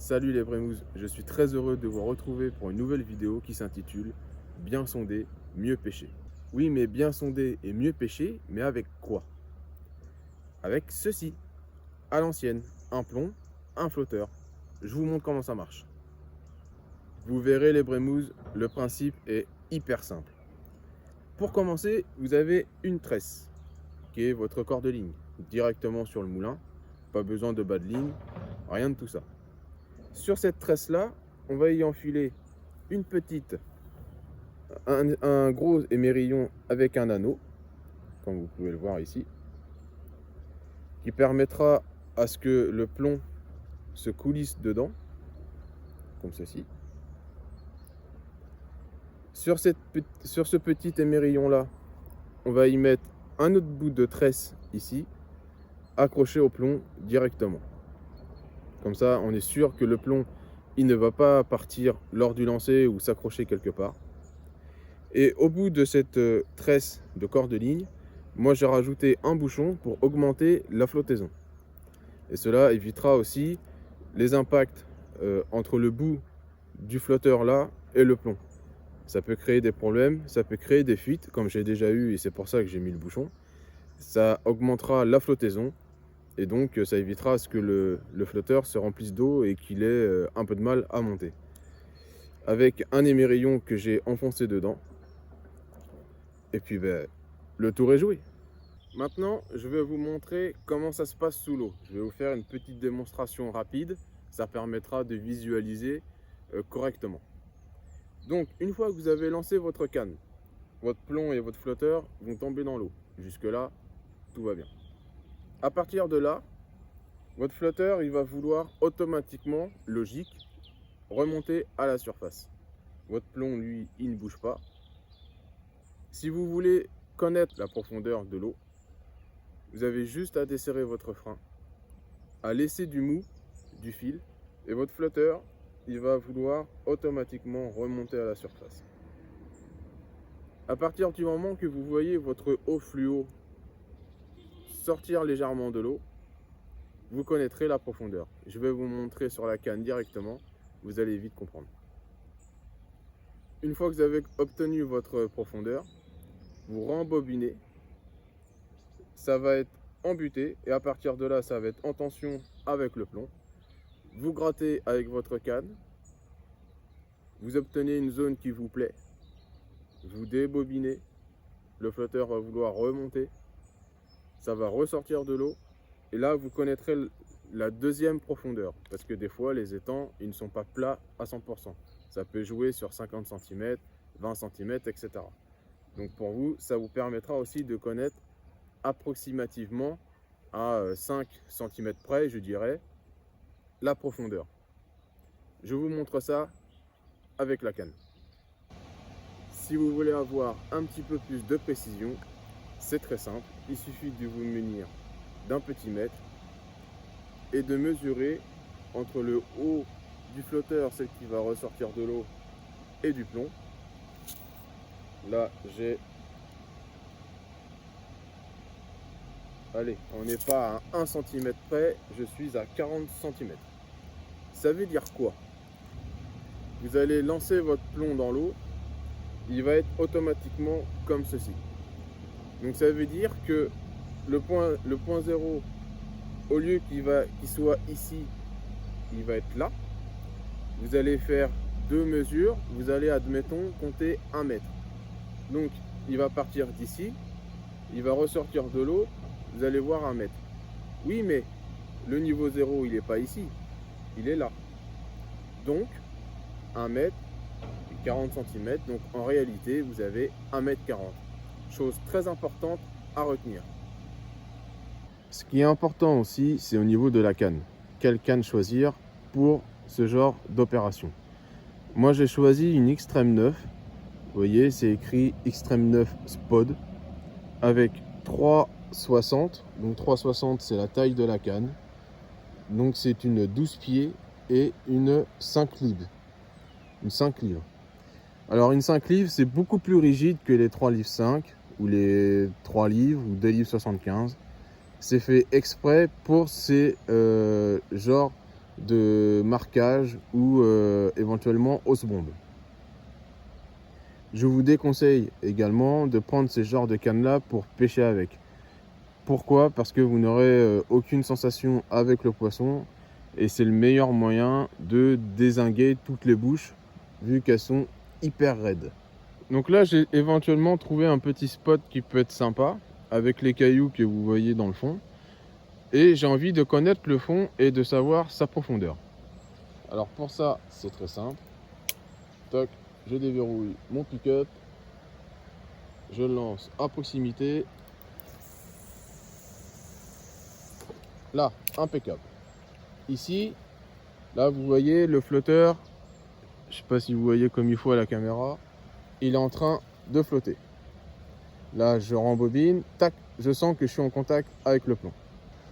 Salut les Brémouzes, je suis très heureux de vous retrouver pour une nouvelle vidéo qui s'intitule Bien sonder, mieux pêcher. Oui, mais bien sonder et mieux pêcher, mais avec quoi? Avec ceci, à l'ancienne, un plomb, un flotteur. Je vous montre comment ça marche. Vous verrez les Brémouzes, le principe est hyper simple. Pour commencer, vous avez une tresse, qui est votre corps de ligne, directement sur le moulin. Pas besoin de bas de ligne, rien de tout ça. Sur cette tresse-là, on va y enfiler une petite, un gros émerillon avec un anneau, comme vous pouvez le voir ici, qui permettra à ce que le plomb se coulisse dedans, comme ceci. Sur ce petit émerillon-là, on va y mettre un autre bout de tresse ici, accroché au plomb directement. Comme ça, on est sûr que le plomb, il ne va pas partir lors du lancer ou s'accrocher quelque part. Et au bout de cette tresse de corps de ligne, moi j'ai rajouté un bouchon pour augmenter la flottaison. Et cela évitera aussi les impacts entre le bout du flotteur là et le plomb. Ça peut créer des problèmes, ça peut créer des fuites, comme j'ai déjà eu et c'est pour ça que j'ai mis le bouchon. Ça augmentera la flottaison et donc ça évitera à ce que le flotteur se remplisse d'eau et qu'il ait un peu de mal à monter. Avec un émerillon que j'ai enfoncé dedans, et puis le tour est joué. Maintenant, je vais vous montrer comment ça se passe sous l'eau. Je vais vous faire une petite démonstration rapide. Ça permettra de visualiser correctement. Donc, une fois que vous avez lancé votre canne, votre plomb et votre flotteur vont tomber dans l'eau. Jusque-là, tout va bien. À partir de là, votre flotteur, il va vouloir automatiquement, logique, remonter à la surface. Votre plomb, lui, il ne bouge pas. Si vous voulez connaître la profondeur de l'eau, vous avez juste à desserrer votre frein, à laisser du mou, du fil, et votre flotteur, il va vouloir automatiquement remonter à la surface. À partir du moment que vous voyez votre eau fluo sortir légèrement de l'eau, vous connaîtrez la profondeur. Je vais vous montrer sur la canne directement, vous allez vite comprendre. Une fois que vous avez obtenu votre profondeur, vous rembobinez, ça va être embuté et à partir de là, ça va être en tension avec le plomb. Vous grattez avec votre canne, vous obtenez une zone qui vous plaît, vous débobinez, le flotteur va vouloir remonter, ça va ressortir de l'eau et là vous connaîtrez la deuxième profondeur parce que des fois les étangs ils ne sont pas plats à 100%. Ça peut jouer sur 50 cm, 20 cm, etc. Donc pour vous, ça vous permettra aussi de connaître approximativement à 5 cm près, je dirais, la profondeur. Je vous montre ça avec la canne. Si vous voulez avoir un petit peu plus de précision, c'est très simple. Il suffit de vous munir d'un petit mètre et de mesurer entre le haut du flotteur, celle qui va ressortir de l'eau, et du plomb. Là, j'ai... Allez, on n'est pas à 1 cm près, je suis à 40 cm. Ça veut dire quoi? Vous allez lancer votre plomb dans l'eau, il va être automatiquement comme ceci. Donc ça veut dire que le point 0, au lieu qu'il soit ici, il va être là. Vous allez faire deux mesures, vous allez, admettons, compter 1 mètre. Donc il va partir d'ici, il va ressortir de l'eau, vous allez voir 1 mètre. Oui, mais le niveau 0, il n'est pas ici, il est là. Donc 1 mètre, 40 cm, donc en réalité, vous avez 1,40 m. Chose très importante à retenir. Ce qui est important aussi, c'est au niveau de la canne. Quelle canne choisir pour ce genre d'opération? Moi, j'ai choisi une Xtreme 9. Vous voyez, c'est écrit Xtreme 9 Spod avec 3,60. Donc 3,60, c'est la taille de la canne. Donc c'est une 12 pieds et une 5 livres. Une 5 livres. Alors une 5 livres, c'est beaucoup plus rigide que les 3 livres 5 ou les 3 livres ou 2 livres 75. C'est fait exprès pour ces genres de marquage ou éventuellement hausse bombe. Je vous déconseille également de prendre ces genres de cannes là pour pêcher avec. Pourquoi? Parce que vous n'aurez aucune sensation avec le poisson et c'est le meilleur moyen de dézinguer toutes les bouches vu qu'elles sont hyper raides. Donc là j'ai éventuellement trouvé un petit spot qui peut être sympa avec les cailloux que vous voyez dans le fond et j'ai envie de connaître le fond et de savoir sa profondeur. Alors pour ça c'est très simple. Toc, je déverrouille mon pick-up, je le lance à proximité. Là, impeccable. Ici, là vous voyez le flotteur, je sais pas si vous voyez comme il faut à la caméra, il est en train de flotter. Là je rembobine, tac, je sens que je suis en contact avec le plomb.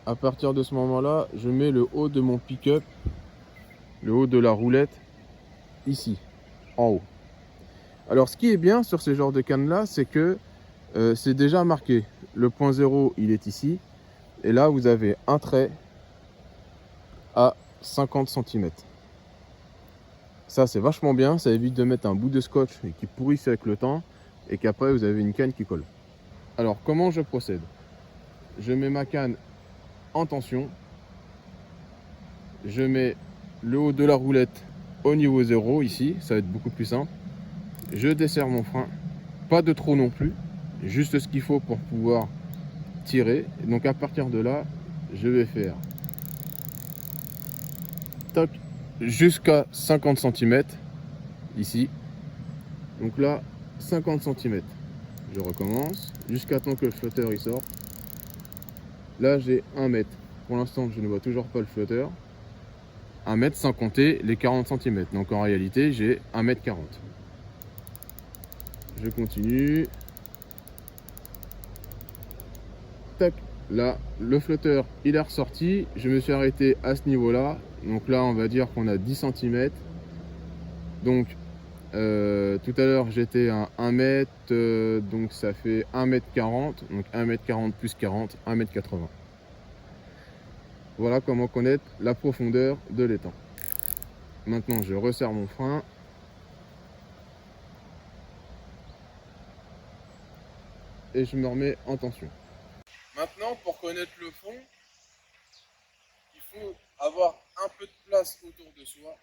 À partir de ce moment là, je mets le haut de mon pick-up, le haut de la roulette, ici, en haut. Alors ce qui est bien sur ce genre de canne là, c'est que c'est déjà marqué. Le point 0 il est ici, et là vous avez un trait à 50 cm. Ça c'est vachement bien, ça évite de mettre un bout de scotch et qui pourrisse avec le temps et qu'après vous avez une canne qui colle. Alors comment je procède? Je mets ma canne en tension, je mets le haut de la roulette au niveau 0 ici, ça va être beaucoup plus simple. Je desserre mon frein, pas de trop non plus, juste ce qu'il faut pour pouvoir tirer. Et donc à partir de là, je vais faire toc jusqu'à 50 cm ici. Donc là 50 cm. Je recommence jusqu'à temps que le flotteur il sort. Là j'ai 1 mètre. Pour l'instant je ne vois toujours pas le flotteur. 1 mètre sans compter les 40 cm. Donc en réalité j'ai 1 mètre 40. Je continue. Tac. Là le flotteur il est ressorti. Je me suis arrêté à ce niveau là. Donc là on va dire qu'on a 10 cm. Donc tout à l'heure j'étais à 1 mètre, donc ça fait 1 mètre 40, donc 1 mètre 40 plus 40, 1 mètre 80. Voilà comment connaître la profondeur de l'étang. Maintenant je resserre mon frein. Et je me remets en tension. Maintenant pour connaître le fond, il faut avoir un peu de place autour de soi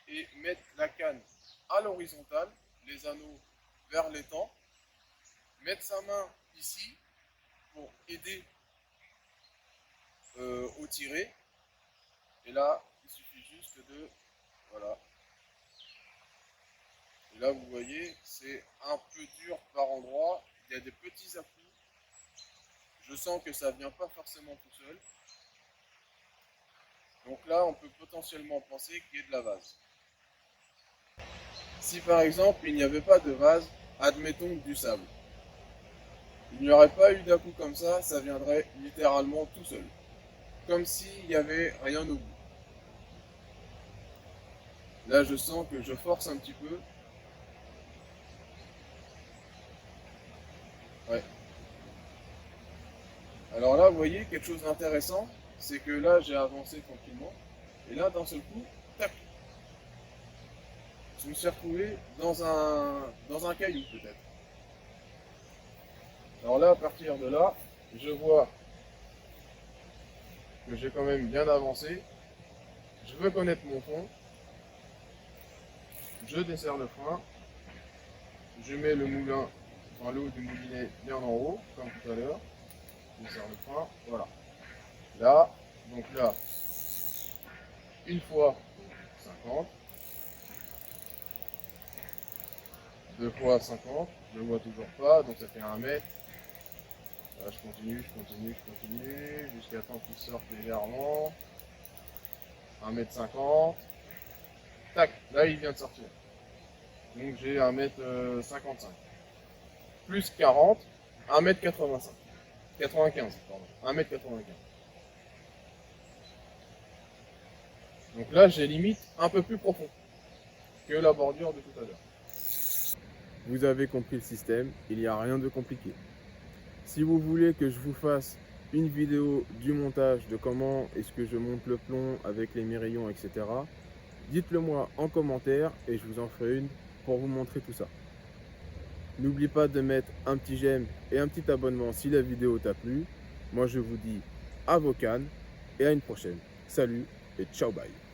et mettre la canne à l'horizontale, les anneaux vers l'étang, mettre sa main ici pour aider au tirer, et là il suffit juste de voilà, et là vous voyez c'est un peu dur par endroit, il y a des petits appuis, je sens que ça vient pas forcément tout seul, donc là on peut potentiellement penser qu'il y ait de la vase. Si par exemple il n'y avait pas de vase, admettons du sable, il n'y aurait pas eu d'un coup comme ça viendrait littéralement tout seul, comme s'il n'y avait rien au bout. Là je sens que je force un petit peu. Ouais. Alors là vous voyez quelque chose d'intéressant, c'est que là j'ai avancé tranquillement, et là d'un seul coup, tac, je me suis retrouvé dans un caillou peut-être. Alors là à partir de là, je vois que j'ai quand même bien avancé. Je veux connaître mon fond. Je desserre le frein. Je mets le moulin, enfin le haut du moulinet bien en haut, comme tout à l'heure. Je desserre le frein. Voilà. Là, donc là, une fois 50. Deux fois 50. Je ne vois toujours pas, donc ça fait 1 mètre. Là, je continue, jusqu'à temps qu'il sorte légèrement. 1 mètre 50. Tac, là il vient de sortir. Donc j'ai 1 mètre 55. Plus 40, 1 mètre 85. 95, pardon. 1 mètre 95. Donc là j'ai limite un peu plus profond que la bordure de tout à l'heure. Vous avez compris le système, il n'y a rien de compliqué. Si vous voulez que je vous fasse une vidéo du montage de comment est-ce que je monte le plomb avec les mirillons, etc. Dites-le moi en commentaire et je vous en ferai une pour vous montrer tout ça. N'oublie pas de mettre un petit j'aime et un petit abonnement si la vidéo t'a plu. Moi je vous dis à vos cannes et à une prochaine. Salut et ciao bye.